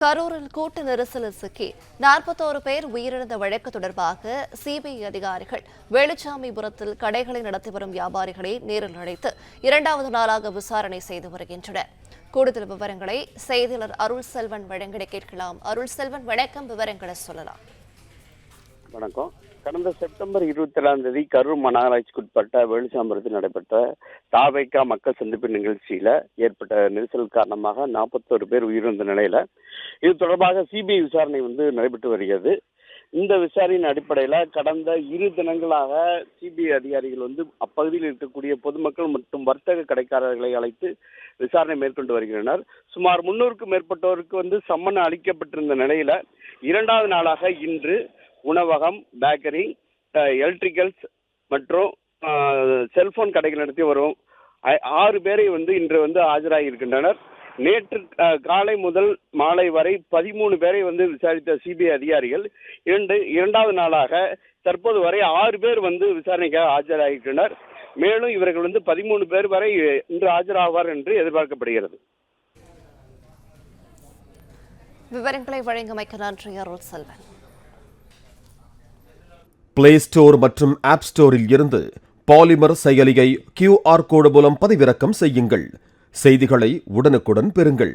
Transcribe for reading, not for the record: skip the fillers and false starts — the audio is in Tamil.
கரூரில் கூட்ட நெரிசலில் சிக்கி 41 பேர் உயிரிழந்த வழக்கு தொடர்பாக சிபிஐ அதிகாரிகள் வேலுச்சாமிபுரத்தில் கடைகளை நடத்தி வரும் வியாபாரிகளை நேரில் அழைத்து இரண்டாவது நாளாக விசாரணை செய்து வருகின்றனர். கூடுதல் விவரங்களை செய்தியாளர் அருள் செல்வன் வழங்கிட கேட்கலாம். அருள் செல்வன், வணக்கம். விவரங்களை சொல்லலாம். வணக்கம். கடந்த செப்டம்பர் 27 கரூர் மாநகராட்சிக்குட்பட்ட வேலுச்சாமிபுரத்தில் நடைபெற்ற தாவேகா மக்கள் சந்திப்பு நிகழ்ச்சியில ஏற்பட்ட நெரிசல் காரணமாக 41 பேர் உயிரிழந்த நிலையில இது தொடர்பாக சிபிஐ விசாரணை நடைபெற்று வருகிறது. இந்த விசாரணையின் அடிப்படையில கடந்த 2 தினங்களாக சிபிஐ அதிகாரிகள் அப்பகுதியில் இருக்கக்கூடிய பொதுமக்கள் மற்றும் வர்த்தக கடைக்காரர்களை அழைத்து விசாரணை மேற்கொண்டு வருகின்றனர். சுமார் 300க்கும் மேற்பட்டோருக்கு சம்மன் அளிக்கப்பட்டிருந்த நிலையில இரண்டாவது நாளாக இன்று உணவகம், பேக்கரி, எலக்ட்ரிக்கல்ஸ் மற்றும் செல்போன் கடைகள் நடத்தி வரும் 6 பேரை இன்று ஆஜராகி இருக்கின்றனர். நேற்று காலை முதல் மாலை வரை 13 பேரை விசாரித்த சிபிஐ அதிகாரிகள் இரண்டாவது நாளாக தற்போது வரை 6 பேர் விசாரணைக்காக ஆஜராகின்றனர். மேலும் இவர்கள் 13 பேர் வரை இன்று ஆஜராவார் என்று எதிர்பார்க்கப்படுகிறது. விவரங்களை வழங்கியமைக்கு நன்றி, அருள் செல்வன். பிளே ஸ்டோர் மற்றும் ஆப் ஸ்டோரில் இருந்து பாலிமர் செயலியை QR கோடு மூலம் பதிவிறக்கம் செய்யுங்கள். செய்திகளை உடனுக்குடன் பெறுங்கள்.